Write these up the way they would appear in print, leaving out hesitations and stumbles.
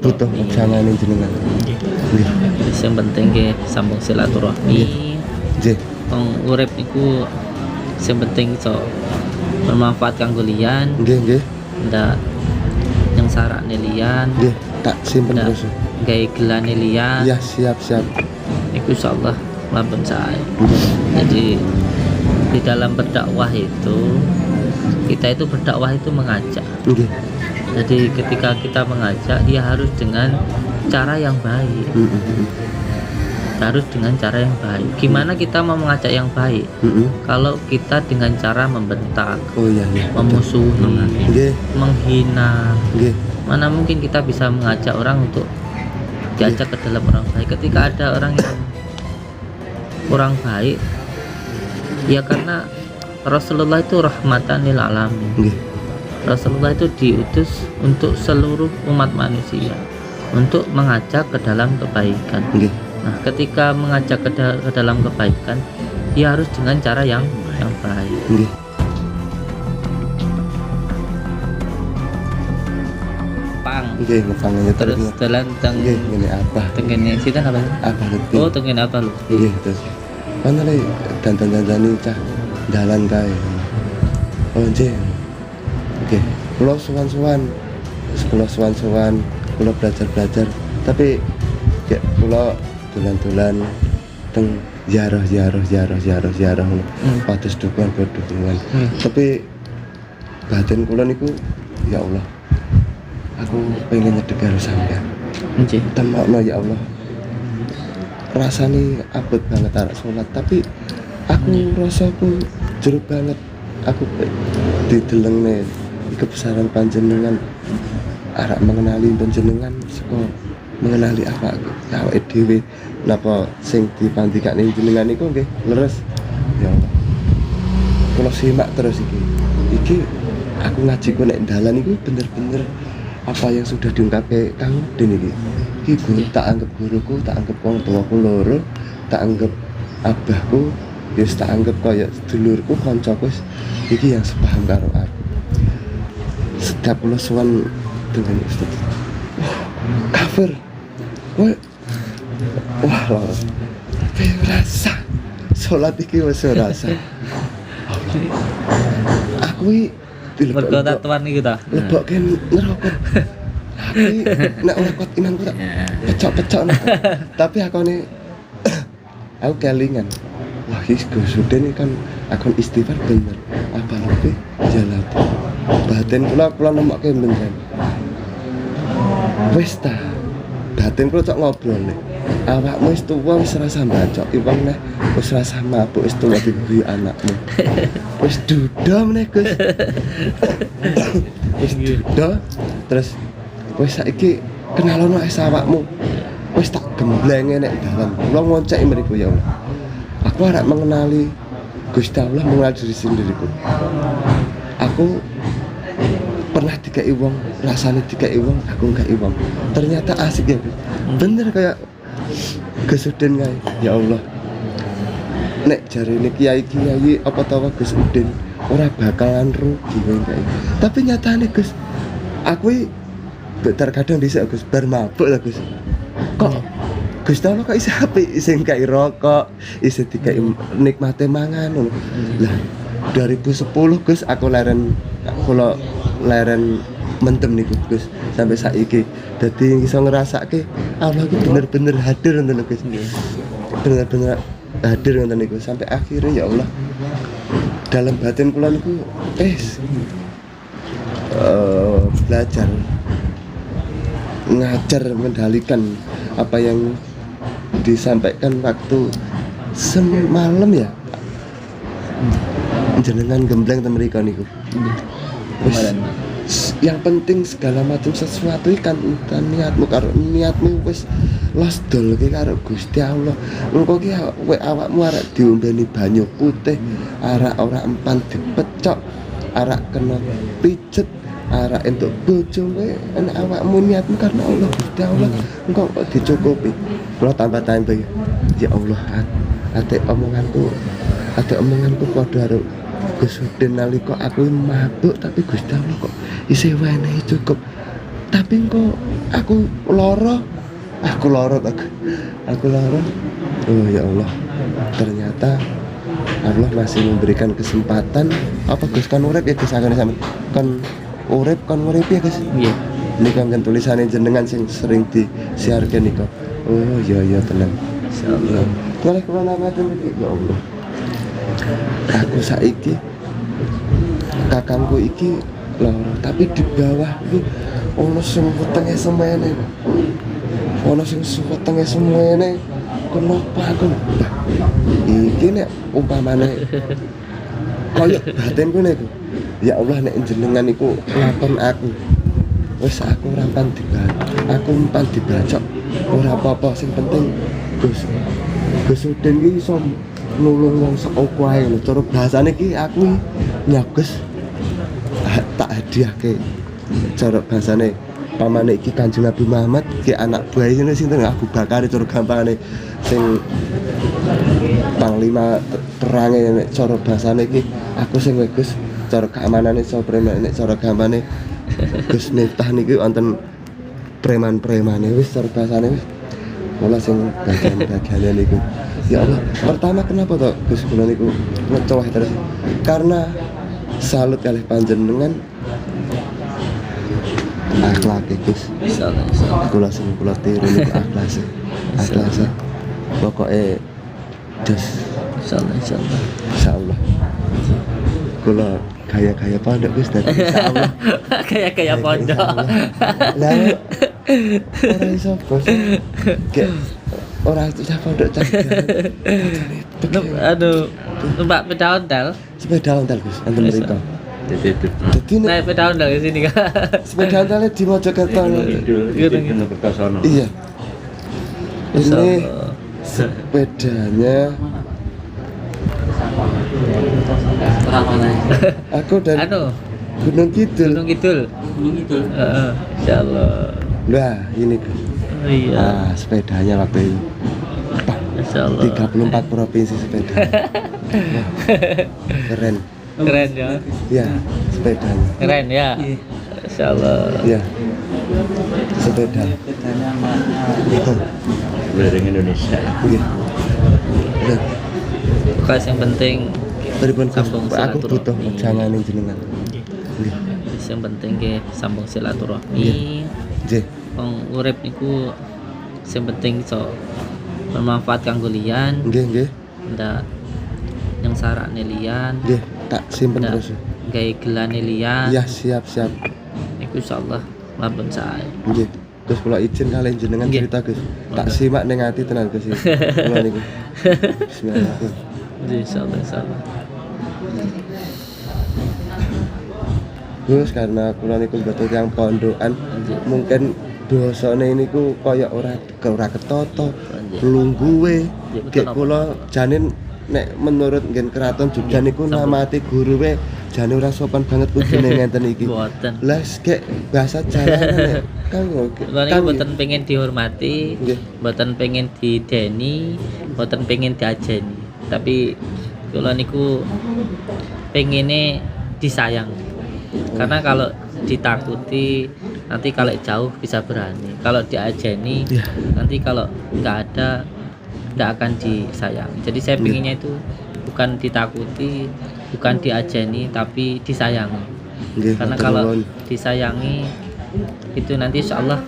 butuh kebersamaan jenengan. Nggih. Nggih. Sing penting nggih sambung silaturahmi. Nggih. Wong urip iku sing penting iso bermanfaat kanggo liyan, Nggih. ndak nyengsarane liyan, Nggih, tak simpen ndak terus. gawe gelane liyan. Ya, siap. Iku insyaallah lampun sae. Nggih. Jadi di dalam berdakwah itu kita itu berdakwah itu mengajak. Nggih. Jadi ketika kita mengajak, ya harus dengan cara yang baik. Harus dengan cara yang baik. Gimana kita mau mengajak yang baik? Kalau kita dengan cara membentak, Oh iya. memusuhi, Nggih. menghina, Nggih. mana mungkin kita bisa mengajak orang untuk diajak ke dalam orang baik. Ketika ada orang yang kurang baik, ya karena Rasulullah itu rahmatan lil alamin. Nggih. Rasulullah itu diutus untuk seluruh umat manusia, untuk mengajak ke dalam kebaikan. Nggih. Nah, ketika mengajak ke dalam kebaikan, ya harus dengan cara yang baik. Nggih. Pang. Nggih, ngepangnya Terus jalan teng nggih, ngene apa? tengene sinten apa? Apa lebih? Oh, tengen apa lu? Nggih, terus. Kan le dandan-dandani cah dalan kae. Oh, nggih. Nggih. Kula sowan-sowan. Kula sowan-sowan, kula belajar-belajar. Tapi ya kula dolan-dolan teng ziarah ngono. Pados dukungan. Tapi batin kula niku ya Allah. Aku pengen nyedek karo sampean. Nggih. Temokno ya Allah. Rasane abot banget arek salat, tapi aku rasaku jeruk banget. Aku didelengne kebesaran panjenengan, arek mengenali panjenengan saka mengenali awake dhewe. Napa sing dipandhikane jenengan niku nggih leres. Ya Allah. Kula simak terus iki. Iki aku ngajiku nek dalan iku bener-bener apa yang sudah diungkapkan Kang Udin iki. Iki guru tak anggap guruku, tak anggap wong tuaku loro, tak anggap abahku, ya tak anggap kaya sedulurku, kancaku iki yang sepaham karo aku. Setiap kula sowan dengan Ustaz. Cover. Wah, rasa salat iki wis rasa. Aku Mergo tatuan iki ta. lebokke ngerokok. Tapi nek ora kuat imanku tak pecok-pecok. Tapi akone aku kelingan. Wah, iki Gus Udin kan akon istighfar bener. Apa lebih jalan. Batin kula nemokke beneran. Wis ta. Batin kula cok ngobrol nih. Awakmu wis tuwa wis rasa mbacok, iwang neh wis rasa mabuk wis tuwa dibuyu anakmu. Wis duda meneh Gus. Wis duda terus wis saiki kenalono es awakmu. Wis tak gemblenge nek dalan. Kula ngonceki mriku ya Allah. Aku arek mengenali Gusti Allah, mengenali diri sendiriku. Aku pernah dikai wong, rasane dikai wong, aku enggak wong. Ternyata asik ya. Bener kayak Gus Udin kae. Ya Allah. Nek jarine kiai-kiai apa tawa Gus Udin ora bakalan rugi kowe kae. Tapi nyatane Gus, aku terkadang dhisik Gus bar mabuk lah Gus. Kok Gus Allah kok isih apik, sing kai rokok, isih dikai nikmate mangan ngono. Lah 2010 Gus aku kula leren mentem niku Gus sampai saiki. Dadi iso ngrasake Allah iki bener-bener hadir ngoten Gus. Bener-bener hadir ngoten niku sampai akhirnya ya Allah. Dalam batin kula niku belajar ngajar mengendalikan apa yang disampaikan waktu semalam ya. Jenengan gembleng ten mriko niku. Yang penting segala macam sesuatu kan niatmu karo niatmu wis los dol ki karo Gusti Allah. Engko ki awakmu arek diombeni banyu putih, arek ora empan dipecok, arek kena pijet, arek entuk bojo kowe enek awakmu niatmu karena Allah Gusti Allah. Engko kok dicukupi. Kula tambah-tambah ya Allah, ate omonganku padha karo Gus Udin nalika aku mabuk tapi Gusti Allah kok isih wenehi cukup. tapi kok aku loro oh ya Allah, ternyata Allah masih memberikan kesempatan. Apa Gus kan urip ya Gus, agane sampe kan urip ya Gus. Iya. Ini kan tulisannya jenengan sing sering disiarkan nih kok. Oh iya tenang. Insyaallah. Kalau kemana iki ya Allah. Aku saiki kakangku iki loro, tapi di bawah iki ono sing wetenge semene. Kenapa aku? Iki nek umpamane koyo batinku niku. Ya Allah nek jenengan iku lakon aku. Wis aku ora pan dibacok. Ora apa-apa, sing penting Gus Udin iki iso nulung wong seoko ae lho. Cara bahasane iki aku nyagus tak hadiahke. Cara bahasane pamane iki Kanjeng Nabi Muhammad ki anak buah ini sinten Abu Bakar, cara gampangane sing panglima perange nek cara bahasane iki aku sing Gus, cara keamanane iso preman nek cara gampane Gus Miftah niki wonten preman-premane wis cara bahasane wis kula sing bagian-bagiane niku. Ya Allah, pertama kenapa toh Gus kula niku ngecowah terus? Karena salut kalih panjenengan akhlak Gus. Insyaallah. Kula sing kula tiru niku akhlak. Pokoke jos insyaallah. Kula gaya-gaya pondok Gus dadi insyaallah. Kayak pondok. Lah ora iso Gus. Ora iso pondok canggung. Aduh, numpak sepeda ontel Gus, enten mriko. Dadi Nah, sepeda ontel di sini kan. sepeda ontel di Mojokerto. Iya. Ini sepedanya aku dan Gunung Kidul. Heeh, insyaallah. Lah, ini Gus. Oh iya. Sepedanya waktu itu. Insyaallah. 34 provinsi sepeda. Wah, keren ya. Ya, sepedanya. Keren ya. Insyaallah. Ya. Sepeda. Keliling Indonesia. Nggih. Udah. Pokoknya yang penting Pripun sambung aku butuh silaturahmi. jangan jenengan. Nggih. Yang penting ke sambung silaturahmi. Nggih. Wong urip niku sing penting iso bermanfaat kanggo liyan, Nggih. ndak yang sarakne liyan, Nggih, tak simpen ndak terus. gawe gelane liyan. Ya, siap. Niku insyaallah lampun sae. Nggih. Gus kula izin kalian jenengan Nggih. cerita Gus. Tak simak ning ati tenan Gus. Kula niku. Bismillahirrahmanirrahim. Insyaallah. Gus karena kula niku mboten yang pondokan, mungkin dosane niku kaya ora ketata. Lungguhe gek kula janin nek menurut ngen keraton Jogja niku namati guruwe jane ora sopan banget kudune ngenten iki. Mboten. Lah gek bahasa jalanan nek Kang Kula niku mboten pengen dihormati, Nggih. mboten pengen dideni, mboten pengen diajeni. Tapi kula niku pengene disayang. Karena kalau ditakuti nanti kalau jauh bisa berani. Kalau diajeni Iya. nanti kalau nggak ada nggak akan disayang. Jadi saya pengennya itu bukan ditakuti, bukan diajeni, tapi disayangi. Nggih, Karena matur kalau nuwun. disayangi itu nanti insya Allah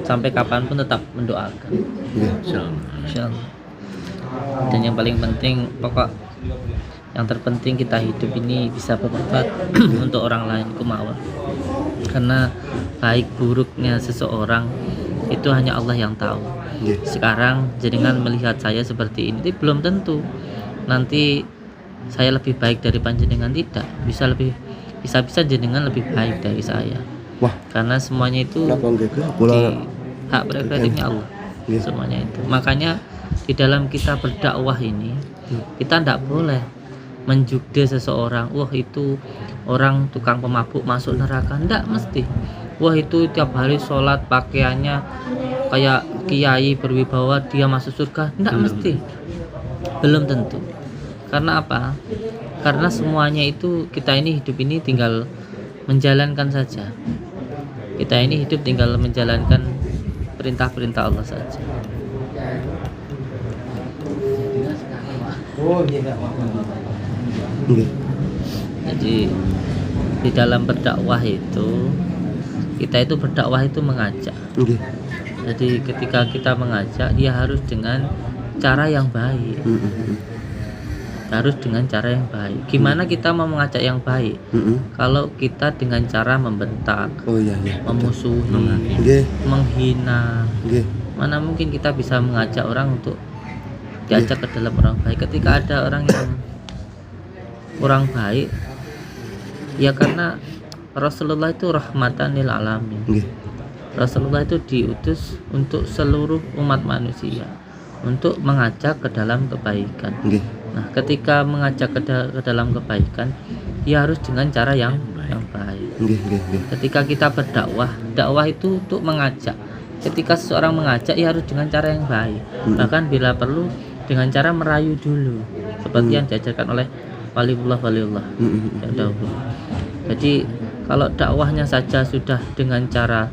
sampai kapanpun tetap mendoakan. Nggih. Insya Allah. Dan yang paling penting pokok yang terpenting kita hidup ini bisa bermanfaat untuk orang lain kumawa. Karena baik buruknya seseorang itu hanya Allah yang tahu. Nggih. Sekarang jenengan melihat saya seperti ini, tapi belum tentu nanti saya lebih baik dari panjenengan, tidak. Bisa jenengan lebih baik dari saya. Wah, Karena semuanya itu napa nggih Gus? di Kula hak prerogatifnya Allah. Iya. Semuanya itu. Makanya di dalam kita berdakwah ini kita tidak boleh menjugde seseorang. Wah itu orang tukang pemabuk masuk neraka. Tidak mesti. Wah itu tiap hari sholat pakaiannya kayak kiai berwibawa dia masuk surga. Tidak mesti. Belum tentu. Karena apa? Karena semuanya itu kita ini hidup ini tinggal menjalankan saja. Kita ini hidup tinggal menjalankan perintah-perintah Allah saja. Nggih. Jadi di dalam berdakwah itu, kita itu berdakwah itu mengajak. Nggih. Jadi ketika kita mengajak, ya harus dengan cara yang baik. Harus dengan cara yang baik. Gimana kita mau mengajak yang baik? Kalau kita dengan cara membentak, Oh iya iya. memusuhi, Nggih. menghina, Nggih. mana mungkin kita bisa mengajak orang untuk diajak ke dalam orang baik. Ketika ada orang yang kurang baik, ya karena Rasulullah itu rahmatan lil alamin. Nggih. Rasulullah itu diutus untuk seluruh umat manusia, untuk mengajak ke dalam kebaikan. Nggih. Nah, ketika mengajak ke dalam kebaikan, ya harus dengan cara yang baik. Nggih, nggih, nggih. Ketika kita berdakwah, dakwah itu untuk mengajak. Ketika seseorang mengajak, ya harus dengan cara yang baik. Bahkan bila perlu dengan cara merayu dulu, seperti yang diajarkan oleh waliullah yang dahulu. Jadi kalau dakwahnya saja sudah dengan cara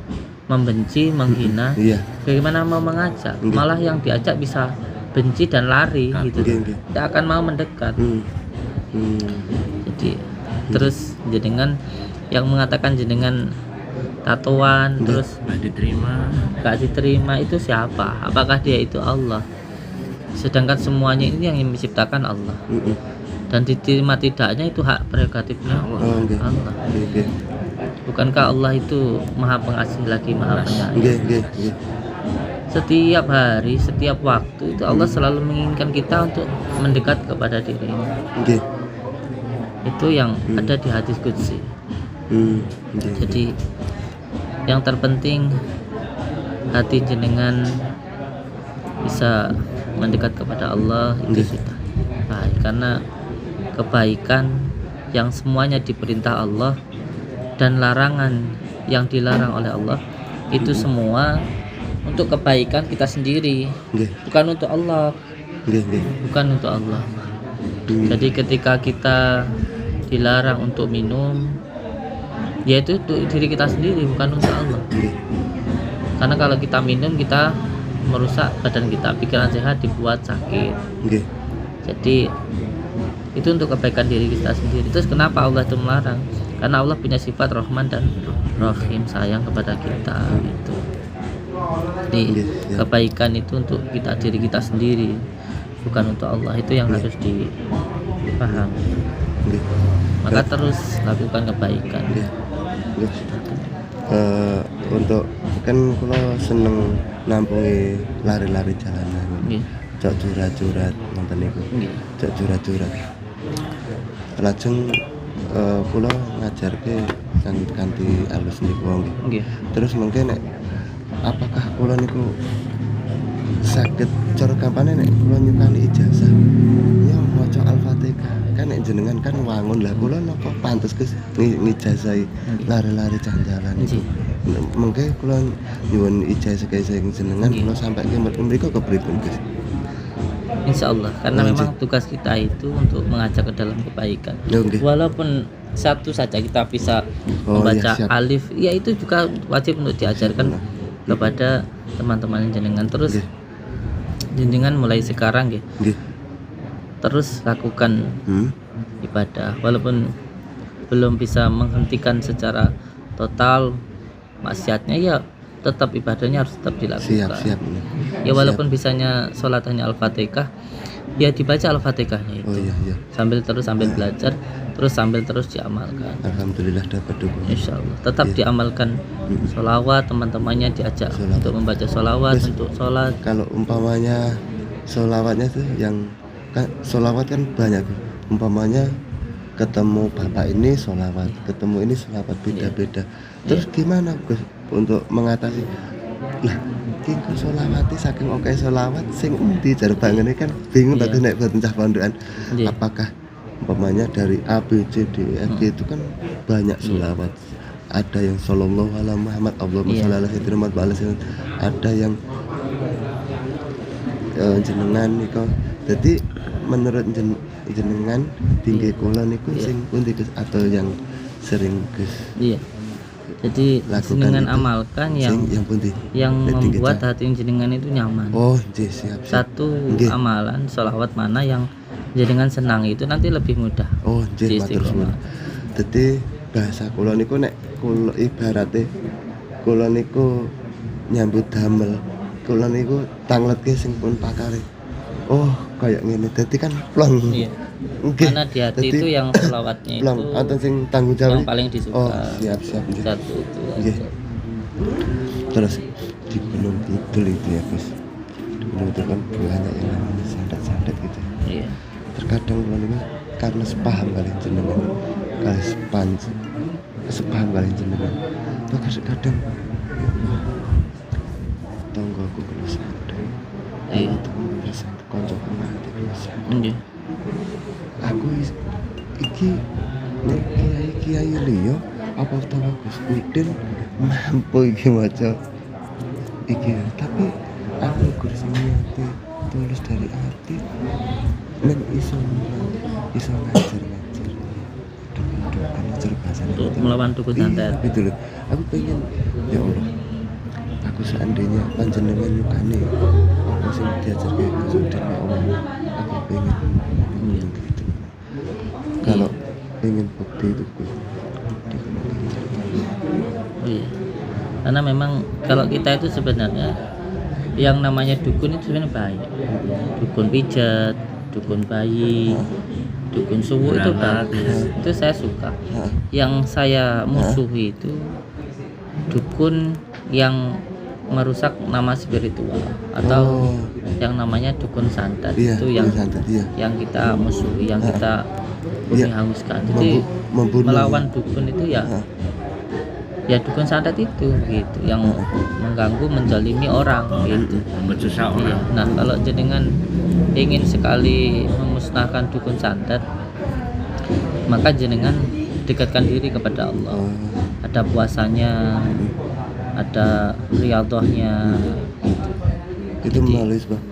membenci, menghina, Iya. bagaimana mau mengajak? Malah yang diajak bisa benci dan lari gitu. Tidak akan mau mendekat. Jadi terus jenengan yang mengatakan jenengan tatoan terus gak diterima itu siapa? Apakah dia itu Allah? Sedangkan semuanya ini yang menciptakan Allah. Dan diterima tidaknya itu hak prerogatifnya Allah. Bukankah Allah itu Maha Pengasih lagi Maha Penyayang? Setiap hari, setiap waktu itu Allah selalu menginginkan kita untuk mendekat kepada dirinya. Itu yang ada di hadis qudsi. Jadi yang terpenting hati jenengan bisa mendekat kepada Allah itu sudah baik, karena kebaikan yang semuanya diperintah Allah dan larangan yang dilarang oleh Allah itu semua untuk kebaikan kita sendiri, bukan untuk Allah, bukan untuk Allah. Jadi ketika kita dilarang untuk minum, yaitu untuk diri kita sendiri, bukan untuk Allah. Karena kalau kita minum, kita merusak badan kita, pikiran sehat dibuat sakit. Jadi itu untuk kebaikan diri kita sendiri. Terus kenapa Allah itu melarang? Karena Allah punya sifat Rahman dan Rahim, sayang kepada kita gitu. Jadi kebaikan itu untuk diri kita sendiri, bukan untuk Allah. Itu yang harus dipahami. Maka terus lakukan kebaikan. Untuk kan kalau seneng nampungi lari-lari jalanan, cok curat-curat nonton niku, cok curat-curat. Lajeng kula ngajarke kanthi alus niku. Terus mungkin apakah kula niku saged cara gampane nek kula nyukani ijazah ya maca Al-Fatihah kan nek jenengan kan wangun lah kula napa pantes Gus ngijazahi lari-lari jalan niku mengke kula nyuwun ijazah sing jenengan kula sampaikan mriku kepripun Gus. Insyaallah, karena memang tugas kita itu untuk mengajak ke dalam kebaikan. Walaupun satu saja kita bisa membaca alif, ya itu juga wajib untuk diajarkan kepada teman-teman jenengan. Terus jenengan mulai sekarang terus lakukan ibadah, walaupun belum bisa menghentikan secara total maksiatnya, ya tetap ibadahnya harus tetap dilakukan. Siap. Ya walaupun bisanya sholat hanya Al-Fatihah, ya dibaca Al-Fatihahnya itu. Sambil belajar, terus sambil terus diamalkan. Alhamdulillah dapat dukungan. Insyaallah tetap diamalkan. Sholawat, teman-temannya diajak untuk membaca sholawat, untuk sholat. Kalau umpamanya sholawatnya tuh yang kan sholawat kan banyak. Umpamanya ketemu bapak ini sholawat, ketemu ini sholawat beda-beda. Terus gimana Gus untuk mengatasi lah kengko sholawati saking oke sholawat sing endi jar bangene kan bingung tadi nek boten cah pondokan. Apakah umpamanya dari A B C D E F G itu kan banyak sholawat. Ada yang sallallahu alaihi Muhammad Allahumma shalli ala sayyidina Muhammad, ada yang jenengan niku. Jadi menurut jenengan tinggi kula niku sing pundi Gus atau yang sering Gus? Jadi lakukan jenengan itu. amalkan yang pundi? yang Letting membuat kita. hati jenengan itu nyaman. Oh, nggih, siap. Satu Nggih. amalan sholawat mana yang jenengan senang itu nanti lebih mudah. Oh, Di nggih, matur suwun. istiqomah. Dadi bahasa kula niku nek kula ibarate kula niku nyambut damel. Kula niku tangletke sing pun pakare. Oh, kayak ngene. Dadi kan plong. Iya. Nggih. Karena di hati Dadi itu yang sholawatnya plong, itu wonten sing tanggung jawab. yang paling disuka. Oh, siap nggih. Satu itu. Nggih. Terus di Gunung Kidul itu ya Gus. Di Gunung Kidul kan banyak yang namanya sandat-sandat gitu. Iya. Terkadang kula niku karena sepaham kali jenengan kali sepaham kali jenengan. Terus kadang ya Allah, tonggoku kula sandat. Iya. Kula sandat kancaku mati kula sandat. Iya. Aku iki nek kiai liya apa utawa Gus Udin mampu iki maca iki, tapi aku gur sing niate tulus dari hati men iso ngajar ngajar bahasa Untuk melawan dukun santet. gitu loh. Aku pengen ya Allah, aku seandainya panjenengan nyukane apa sing diajarke Gus Udin ya Allah, aku pengen gitu. Kalau pengen bukti itu Gus Oh iya. Karena memang kalau kita itu sebenarnya yang namanya dukun itu sebenarnya baik. Dukun pijat, dukun bayi, dukun suwu itu bagus. Itu saya suka. Yang saya musuhi itu dukun yang merusak nama spiritual atau yang namanya dukun santet. Iya, Itu yang santet, iya. yang kita musuhi, yang kita Iya. hanguskan. Jadi Membunuh. melawan dukun itu ya ya dukun santet itu gitu yang mengganggu menjalimi orang gitu. Bersusah Iya. orang. Nah kalau jenengan ingin sekali memusnahkan dukun santet, maka jenengan dekatkan diri kepada Allah. Ada puasanya, ada riyadhahnya gitu. Itu Jadi, melalui sebuah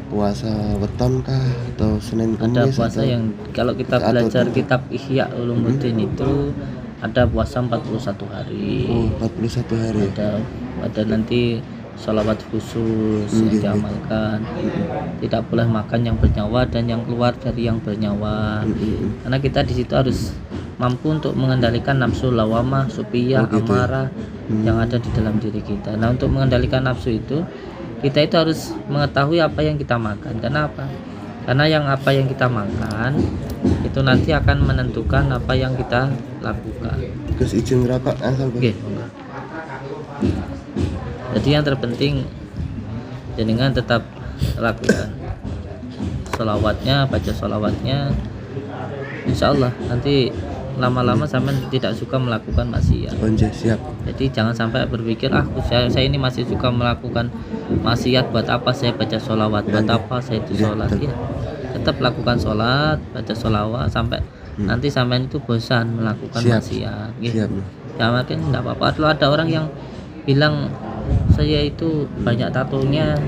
puasa weton kah atau Senin ada Kamis puasa atau yang kalau kita atau- belajar kitab Ihya Ulumuddin itu ada puasa 41 hari. 41 hari ya? Ada nanti sholawat khusus yang Iya, iya. diamalkan. Tidak boleh makan yang bernyawa dan yang keluar dari yang bernyawa. Karena kita di situ harus mampu untuk mengendalikan nafsu lawamah, supiyah, Oh, gitu ya. amarah yang ada di dalam diri kita. Nah, untuk mengendalikan nafsu itu kita itu harus mengetahui apa yang kita makan. Kenapa? Karena apa yang kita makan itu nanti akan menentukan apa yang kita lakukan. Gus izin ngerokok asal Gus. Oke. Jadi yang terpenting jenengan tetap lakukan sholawatnya, baca sholawatnya. Insya Allah nanti lama-lama sampai tidak suka melakukan maksiat. Onje siap. Jadi jangan sampai berpikir saya ini masih suka melakukan maksiat, buat apa saya baca sholawat, buat apa saya itu sholat. Ya, tetap lakukan sholat, baca sholawat sampai nanti sampai itu bosan melakukan Siap. maksiat. Gitu. Siap. Ya makin nggak apa-apa. Kalau ada orang yang bilang saya itu banyak tatonya,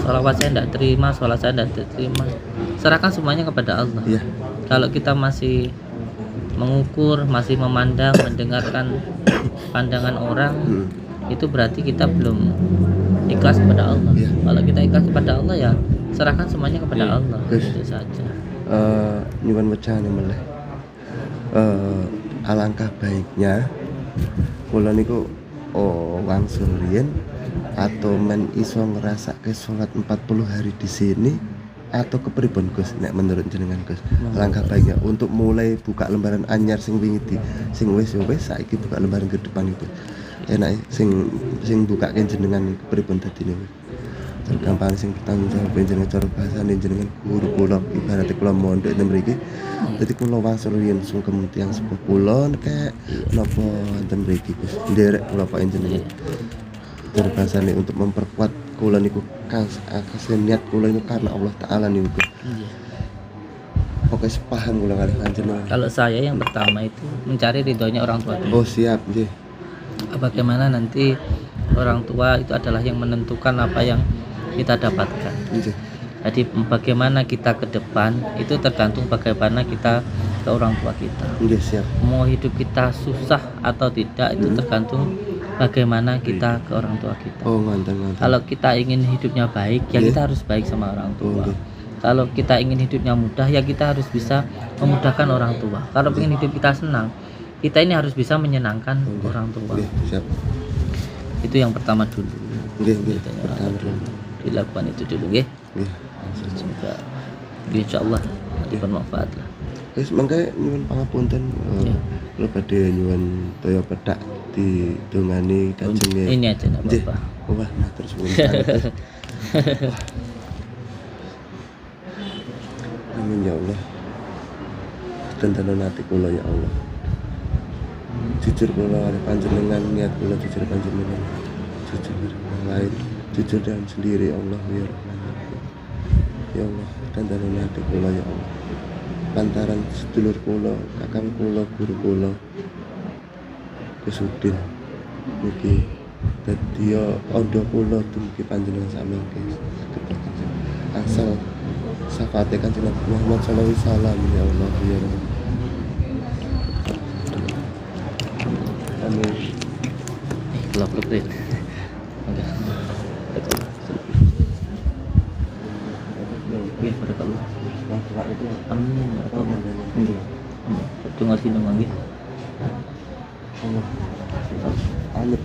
sholawat saya tidak terima, sholat saya tidak terima, serahkan semuanya kepada Allah. Iya. Kalau kita masih mengukur, masih memandang, mendengarkan pandangan orang, itu berarti kita belum ikhlas kepada Allah. Iya. Kalau kita ikhlas kepada Allah ya serahkan semuanya kepada Allah. Gus. Itu saja. Nyuwun wecane meleh. Alangkah baiknya kula niku wangsul riyen atau men iso ngrasake salat 40 hari di sini atau kepripun Gus nek menurut jenengan Gus. Alangkah baiknya untuk mulai buka lembaran anyar sing wingi sing wis saiki buka lembaran ke depan itu. Enak sing bukake jenengan kepripun dadine Gus. Tergampang sing tanggung jawab jenengan cara bahasane jenengan guru kula ibarat kula mondok ing mriki. Dadi kula wangsul riyen sungkem tiyang sepuh kula nek napa wonten mriki Gus. Nderek kula Pak jenengan. Cara bahasane untuk memperkuat kula niku kasih niat kula itu karena Allah Taala niku. Iya. Pokoknya sepaham kula kali panjenengan. Kalau saya yang pertama itu mencari ridhonya orang tua dulu. Oh siap nggih. Bagaimana nanti orang tua itu adalah yang menentukan apa yang kita dapatkan. Nggih. Jadi bagaimana kita ke depan itu tergantung bagaimana kita ke orang tua kita. Nggih, siap. Mau hidup kita susah atau tidak itu tergantung bagaimana kita ke orang tua kita. Oh, ngoten. Kalau kita ingin hidupnya baik ya kita harus baik sama orang tua. Kalau kita ingin hidupnya mudah ya kita harus bisa memudahkan orang tua. Kalau ingin hidup kita senang, kita ini harus bisa menyenangkan orang tua. Siap. Itu yang pertama dulu. Nggih. Pertama dulu. Dilakukan itu dulu nggih. Nggih. Semoga insyaallah nanti bermanfaat lah. Wis mangke nyuwun pangapunten kula badhe nyuwun toya pedak ditungani kajeng ya. Ini aja enggak apa-apa. Wah, matur suwun. Amin ya Allah. Tentenan hati kula ya Allah. Jujur kula kali panjenengan, niat kula jujur panjenengan. Jujur orang lain, jujur dan sendiri ya Allah ya Rahman. Ya Allah, tentenan hati kula ya Allah. Lantaran sedulur kula, kakang kula, guru kula Kesudin mugi dadi andha kula dumugi panjenengan samangke asal syafaate Kanjeng Nabi Muhammad sallallahu alaihi wasallam ya Allah ya Rabb. Amin. Peluk-peluk deh. Amin. Tunggu sini lagi. Anyep.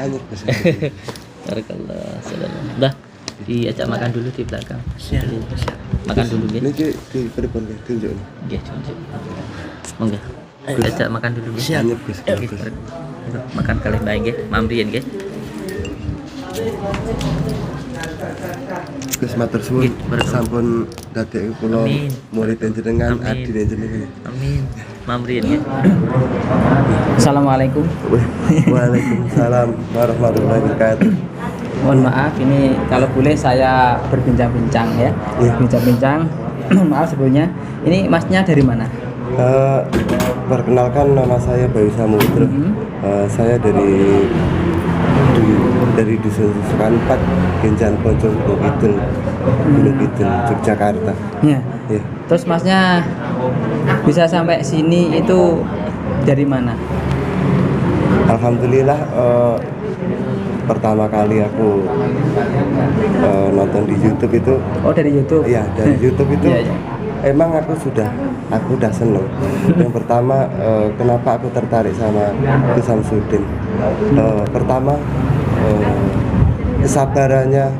Anyep bisa. Barakallah. Dah diajak makan dulu di belakang. Siap. Makan dulu ya. Niki di pripun nggih tunjuk. Nggih, tunjuk. Monggo. Ajak makan dulu nggih. Siap. Anyep Gus. Makan kalih bae nggih, mamriyen nggih. Gus matur suwun sampun dadek kula Amin. murid jenengan, Amin. adine jenengan. Amin. Mamriyen nggih. Assalamualaikum. Waalaikumsalam warahmatullahi wabarakatuh. Mohon maaf, ini kalau boleh saya berbincang-bincang ya. Iya. Bincang-bincang. Maaf sebelumnya. Ini masnya dari mana? Perkenalkan nama saya Bayu Samudra. Saya dari dusun Sukan 4 Genjan Poncong Kidul, Gunung Kidul, Yogyakarta. Ya. Ya. Terus masnya bisa sampai sini itu dari mana? Alhamdulillah pertama kali aku nonton di YouTube itu. Oh, dari YouTube. Iya, dari YouTube itu. Iya, iya. Emang aku udah seneng. Yang pertama kenapa aku tertarik sama Gus Samsudin? Pertama kesabarannya,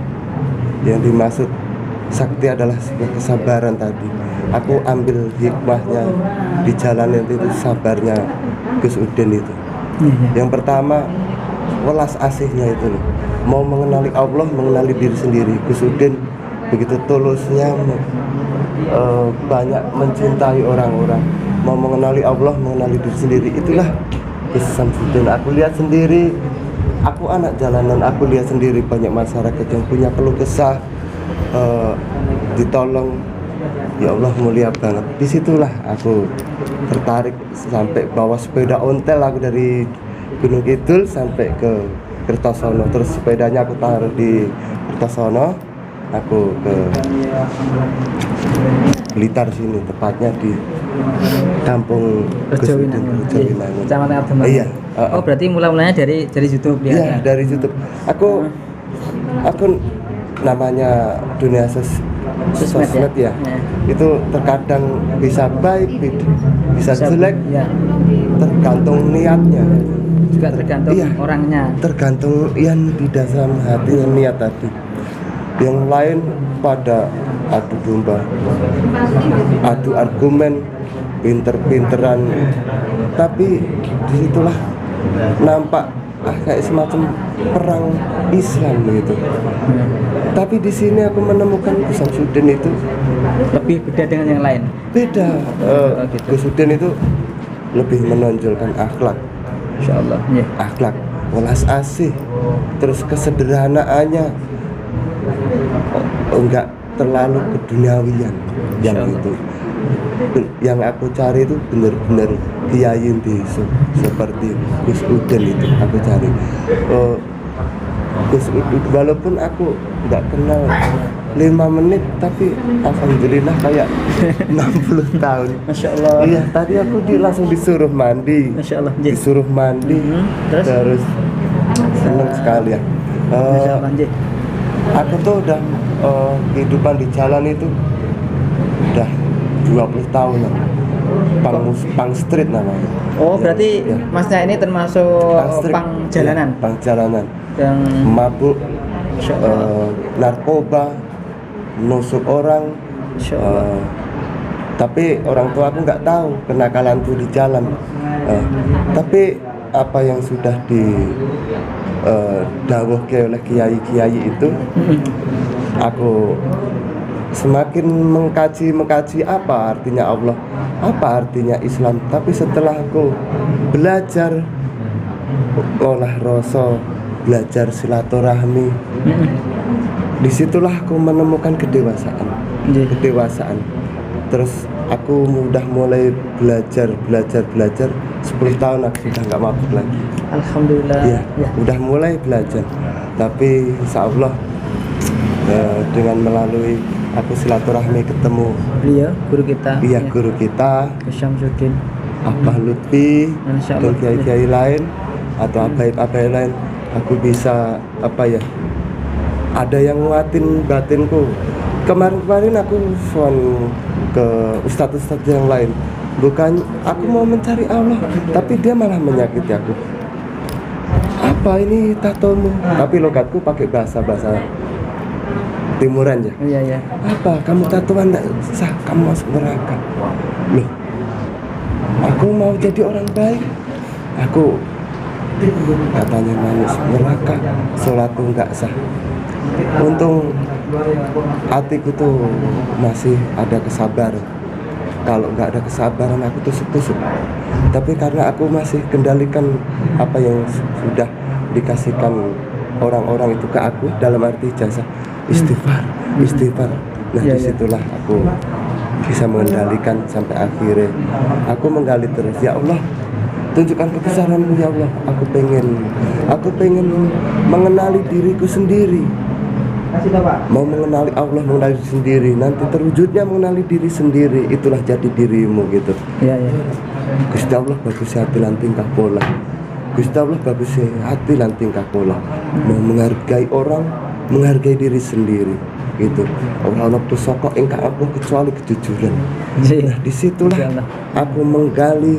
yang dimaksud sakti adalah sebuah kesabaran tadi. Aku ambil hikmahnya di jalan itu sabarnya Gus Udin itu. Yang pertama welas asihnya itu loh. Mau mengenali Allah, mengenali diri sendiri. Gus Udin begitu tulusnya, banyak mencintai orang-orang, mau mengenali Allah, mengenali diri sendiri. Itulah Gus Samsudin. Aku lihat sendiri, aku anak jalanan, aku lihat sendiri banyak masyarakat yang punya keluh kesah, ditolong. Ya Allah, mulia banget. Disitulah aku tertarik sampai bawa sepeda ontel aku dari Gunung Kidul sampai ke Kertosono. Terus sepedanya aku taruh di Kertosono, aku ke Blitar sini, tepatnya di Kampung Rejowinangun, Kecamatan Ardemangun. Iya. Oh, berarti mulanya dari YouTube ya? Iya, dari YouTube. Aku namanya dunia sosmed ya. Itu terkadang bisa baik, bisa jelek, ya. tergantung niatnya. Juga tergantung Iya. orangnya. Tergantung yang di dalam hatinya, niat tadi. Yang lain pada adu domba, adu argumen, pinter-pinteran, tapi disitulah nampak kayak semacam perang Islam gitu. Tapi di sini aku menemukan Gus Samsudin itu Lebih beda dengan yang lain. beda. Gitu. Gus Samsudin itu lebih menonjolkan akhlak, Insyaallah. Ya. akhlak, welas asih, terus kesederhanaannya, enggak terlalu keduniawian yang itu. Yang aku cari itu benar-benar kiai seperti Gus Udin itu aku cari. Gus, walaupun aku nggak kenal 5 menit tapi alhamdulillah kayak 60 tahun. Masya Allah. Iya, tadi aku langsung disuruh mandi. Masya Allah. Nggih. Disuruh mandi. Terus seneng sekali ya. Masya Allah. Nggih. Aku tuh udah kehidupan di jalan itu udah 20 tahun lah. Pang street namanya. Oh, Ya, berarti ya. Masnya ini termasuk Street. pang jalanan. Ya, pang jalanan. Yang Mabuk, Masya Allah. narkoba, nusuk orang. Masya Allah. Tapi orang tua aku nggak tahu kenakalanku di jalan. Tapi apa yang sudah di dawuhke oleh kiai-kiai itu, aku semakin mengkaji apa artinya Allah, apa artinya Islam. Tapi setelah aku belajar olah rasa, belajar silaturahmi, disitulah aku menemukan kedewasaan. Terus aku mudah mulai belajar 10 tahun aku sudah nggak mabuk lagi. Alhamdulillah. Iya, Ya. udah mulai belajar. Tapi insya Allah dengan melalui aku silaturahmi ketemu Beliau guru kita. iya guru kita Gus Syamsuddin. Abah Lutfi Masya dan Allah. kiai-kiai lain atau abai-abai lain, aku bisa ada yang nguatin batinku. Kemarin aku phone ke ustadz-ustadz yang lain, bukan aku mau mencari Allah, tapi dia malah menyakiti aku. Apa ini tatomu? Tapi logatku pakai bahasa timuran ya. Iya, iya. Apa kamu tatoan enggak sah, kamu masuk neraka. Loh, aku mau jadi orang baik. Aku katanya manis neraka, sholatku nggak sah. Untung hatiku tuh masih ada kesabaran. Kalau nggak ada kesabaran aku tusuk. Tapi karena aku masih kendalikan apa yang sudah dikasihkan orang-orang itu ke aku, dalam arti jasa istighfar. Nah, Ya, ya. disitulah aku bisa mengendalikan sampai akhirnya aku menggali terus. Ya Allah, tunjukkan kebesaran-Mu ya Allah. Aku pengen mengenali diriku sendiri. Mau mengenali Allah, mengenali diri sendiri. Nanti terwujudnya mengenali diri sendiri, itulah jadi dirimu gitu. Iya, iya. Gusti Allah bagus hati lan tingkah pola. Gusti Allah bagus hati lan tingkah pola. Mau menghargai orang, menghargai diri sendiri gitu. Orang ono pusaka ingkang aku kecuali kejujuran. Nah, disitulah Insyaallah. aku menggali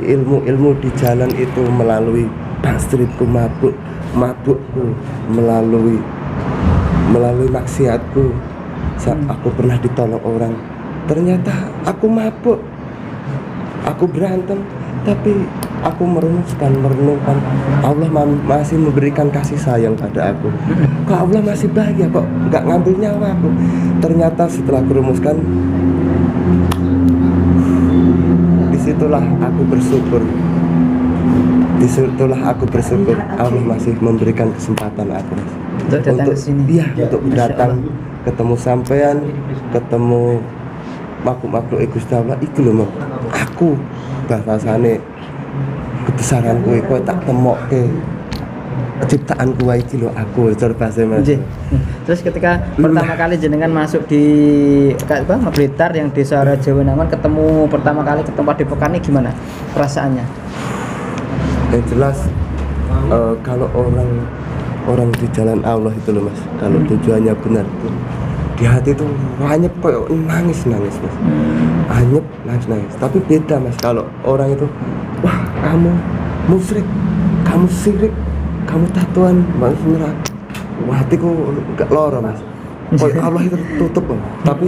ilmu di jalan itu melalui pastripku mabukku, melalui maksiatku. Saat aku pernah ditolong orang, ternyata aku mabuk, aku berantem, tapi aku merenungkan Allah masih memberikan kasih sayang pada aku. Kok Allah masih bahagia, kok nggak ngambil nyawa aku. Ternyata setelah aku rumuskan, disitulah aku bersyukur Allah masih memberikan kesempatan aku Untuk datang ke sini. iya, untuk Masya datang Allah. ketemu sampean, ketemu makhluk-makhluk Gusti Allah iki lho, Mak. Aku bahasane kebesaranku kowe tak temokke ciptaanku wae iki lho aku cara bahasa Mas. Nggih. Terus ketika pertama kali jenengan masuk di Blitar yang desa Raja Wenangun, pertama kali ketemu Padepokan ini gimana perasaannya? Yang jelas kalau orang di jalan Allah itu loh Mas, kalau tujuannya benar tuh di hati tuh anyep kayak nangis Mas, anyep nangis. Tapi beda Mas, kalau orang itu wah kamu musyrik, kamu syirik, kamu tatuan masuk neraka, wah hatiku gak loro Mas. Kayak Allah itu tutup loh. Tapi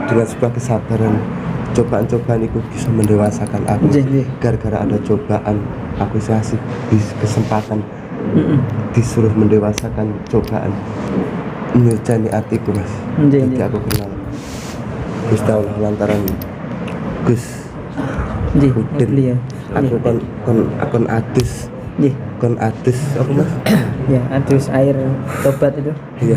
dengan sebuah kesabaran, cobaan-cobaan itu bisa mendewasakan aku. Gara-gara ada cobaan, aku kasih kesempatan disuruh mendewasakan cobaan, menyucani hatiku Mas. Jadi aku kenal Gusti Allah lantaran Gus Udin. Aku kon adus apa Mas? Ya, adus air tobat itu. Iya.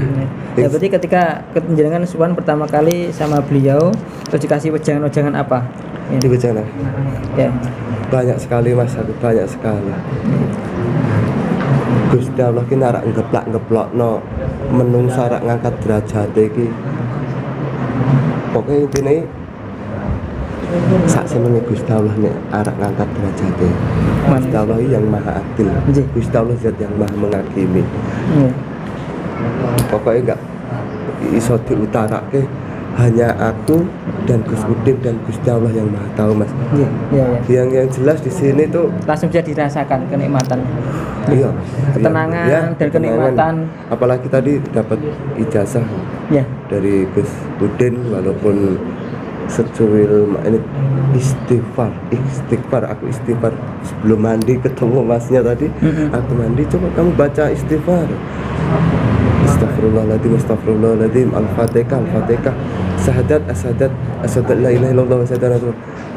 Ya, berarti ketika jenengan suwan pertama kali sama beliau, terus dikasih wejangan-wejangan apa? Di bencana Ya. banyak sekali Mas, aku banyak sekali. Gusti Allah ki narak ngeplak-ngeplokno menungsa rak ngangkat derajate iki. Pokoke intine sak senenge Gusti Allah nek arek ngangkat derajate. Gusti Allah yang maha adil. Nggih. Gusti Allah zat yang maha menghakimi. Nggih. Pokoknya enggak iso diutarake, hanya aku dan Gus Udin dan Gusti Allah yang maha tahu, Mas. Iya, iya, iya. Yang jelas di sini tuh Langsung bisa dirasakan kenikmatan. iya, Ketenangan iya, dan kenikmatan. Apalagi tadi dapat ijazah Ya. dari Gus Udin, walaupun secuil ini istighfar aku istighfar sebelum mandi ketemu masnya tadi. Aku mandi, coba kamu baca istighfar. Astagfirullahaladzim, al-fatihah, syahadat, asyahadat la ilaha illallah wa syahadat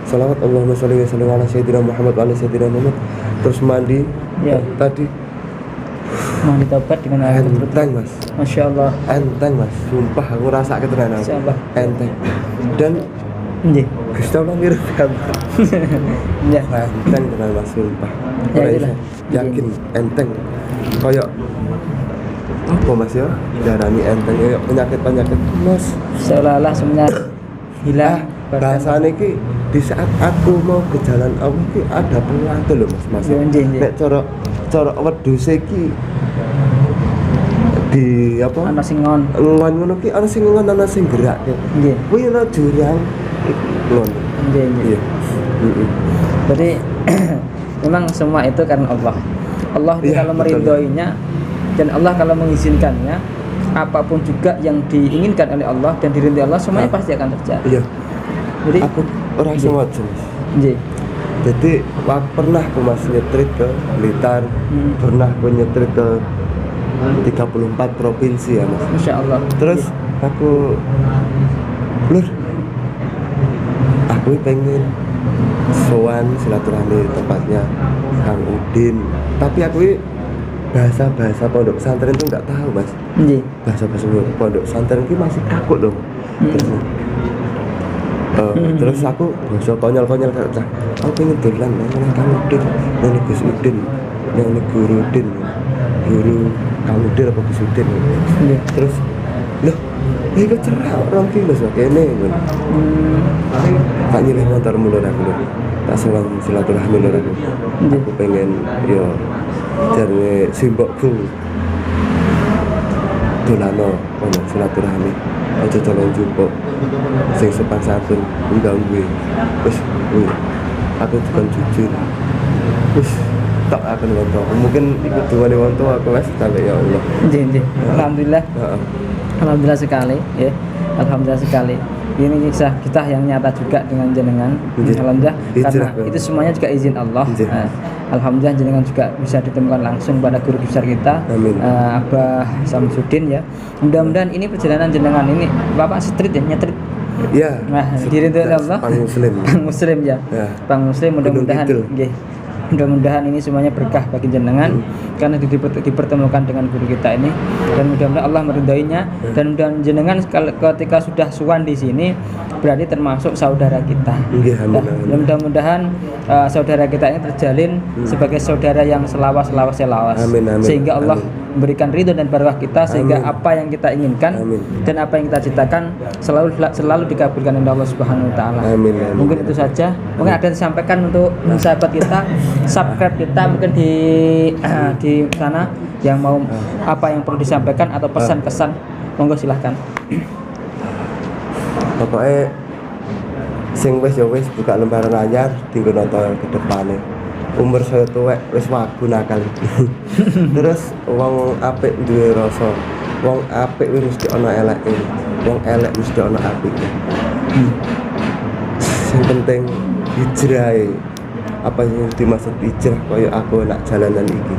salawat Allahumma sholli wa sallim ala sayyidina Muhammad wa ala sayyidina Muhammad. Terus mandi Ya. tadi Mau ditobat dengan air enteng, Mas. Masya Allah. Enteng, Mas, sumpah aku rasa keterangan Masya Allah. enteng. Dan Nggih. Gusti Allah ngirim kamu Ya. enteng tenan, Mas, sumpah. Ya, Ora itulah. iso yakin enteng. Kayak apa, Mas, ya? Darani enteng kayak penyakit-penyakit, Mas. Seolah-olah semuanya hilang. Bahasane iki di saat aku mau ke jalan Allah iki ada pengatur loh, Mas. Ya, nggih, nggih. Nek cara wedhus iki di apa? Ana sing ngon. Ngon ngono ki ana sing ngon ana sing gerak. Nggih. Kuwi ana jurang ngon. Nggih, nggih. Iya. Heeh. Jadi memang semua itu karena Allah. Allah itu Iya, kalau betul. meridhoinya dan Allah kalau mengizinkannya, apapun juga yang diinginkan oleh Allah dan diridhoi Allah semuanya Ah. pasti akan terjadi. Iya. Jadi Aku orang Iya. semua jenis. nggih. Jadi pernah aku Mas nyetrit ke Blitar, pernah aku nyetrit ke 34 provinsi ya, Mas. Masya Allah. Terus aku Lur, aku pengen sowan silaturahmi tempatnya Kang Udin. Tapi aku ini bahasa-bahasa pondok pesantren itu nggak tahu, Mas. Nggih. Bahasa-bahasa pondok pesantren ini masih kaku loh. Terus aku bahasa konyol-konyol kayak cah. Aku pengen dolan nang Kang Udin, nang Gus Udin, nang Guru Udin. Guru Kang Udin apa Gus Udin. Nggih. Terus loh, iku cerak orang ki lho kene ngono. Tak nyilih motor mulu aku lho. Tak sowan silaturahmi lho aku. Aku pengen yo jarene simbokku dolano ono silaturahmi. Aja calon jupuk sing sopan santun mengganggu. Wis aku bukan jujur. Wis tak akan wonto. Mungkin ikut dungane wonto aku wis sampe ya Allah. Nggih, nggih. Alhamdulillah. Heeh. Alhamdulillah sekali, ya. Alhamdulillah sekali. Ini kisah kita yang nyata juga dengan jenengan. Nggih. Alhamdulillah karena Hijrah, itu semuanya juga izin Allah. Nggih. Alhamdulillah jenengan juga bisa ditemukan langsung pada guru besar kita, Amin. Abah Samsudin ya. Mudah-mudahan ini perjalanan jenengan ini Bapak street ya, nyetrit. Ya. Nah, diridhoi oleh Allah. Pang Muslim. Bang Muslim ya. Ya. Bang Muslim mudah-mudahan Gunung Kidul. nggih. Mudah-mudahan ini semuanya berkah bagi jenengan karena dipertemukan dengan guru kita ini dan mudah-mudahan Allah meridhoinya dan mudah-mudahan jenengan ketika sudah suwan di sini berarti termasuk saudara kita. Nggih, amin, Nah, amin. dan mudah-mudahan saudara kita ini terjalin sebagai saudara yang selawas Amin, amin, sehingga Allah amin. memberikan ridho dan barokah kita sehingga Amin. apa yang kita inginkan Amin. dan apa yang kita citakan selalu dikabulkan oleh Allah Subhanahu wa taala. Amin, amin. Mungkin itu saja. Mungkin ada yang disampaikan untuk sahabat kita, subscribe kita mungkin di sana yang mau apa yang perlu disampaikan atau pesan-kesan, monggo silahkan. Pokoknya sing wis ya wis buka lembaran anyar tinggal nonton ke depannya. Umur saya tuwek wis wagu nakal. Terus wong apik duwe rasa. Wong apik wis mesti ana eleke. Wong elek mesti ana apike. Sing penting hijrah. Apa yang dimaksud hijrah kaya aku nak jalanan iki.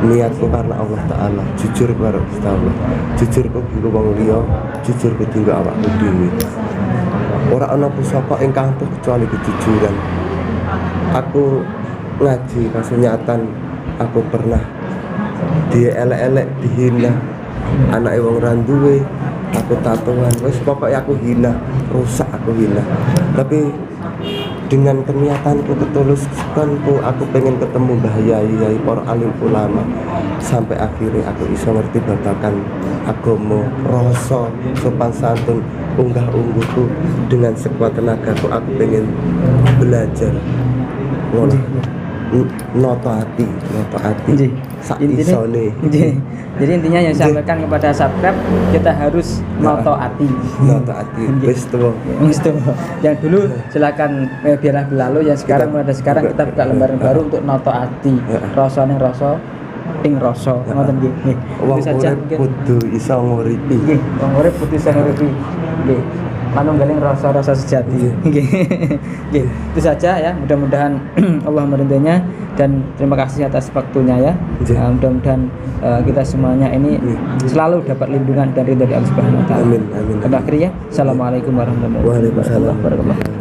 Niatku karena Allah Ta'ala, jujur karo Gusti Allah. Jujur kok kanggo wong liya, jujur kok tinggo awakku dhewe. Ora ana pusaka ingkang tuh kecuali kejujuran. Aku ngaji kasunyatan, aku pernah dielek-elek, dihina. Anake wong ra duwe, aku tatoan. Wis pokoke aku hina, rusak aku hina. Tapi dengan keniatanku ketuluskanku aku pengen ketemu Mbah Yai para alim ulama sampai akhirnya aku iso ngerti babakan agama, rasa, sopan santun, unggah ungguhku dengan sekuat tenagaku aku pengen belajar ngono noto ati Nggih. sak Intine- isone. Nggih. Jadi intinya yang saya sampaikan kepada subscribe, kita harus noto ati. Noto ati wis tuwa. Wis tuh. Yang dulu silakan biarlah berlalu, yang sekarang mulai dari sekarang kita buka lembaran baru untuk noto ati. Rasane rasa ing rasa. Ngoten nggih. Nggih. Wong Itu saja urip mungkin. kudu iso nguripi. Nggih, wong urip kudu iso nguripi. Nggih. Manunggaling rasa-rasa sejati. Nggih. Nggih. Itu saja ya. Mudah-mudahan Allah meridhoinya dan terima kasih atas waktunya ya. Nggih. Mudah-mudahan kita semuanya ini selalu dapat lindungan dari Allah Subhanahu wa taala. Amin, amin. Pada akhirnya, assalamualaikum warahmatullahi Waalaikumsalam. wabarakatuh.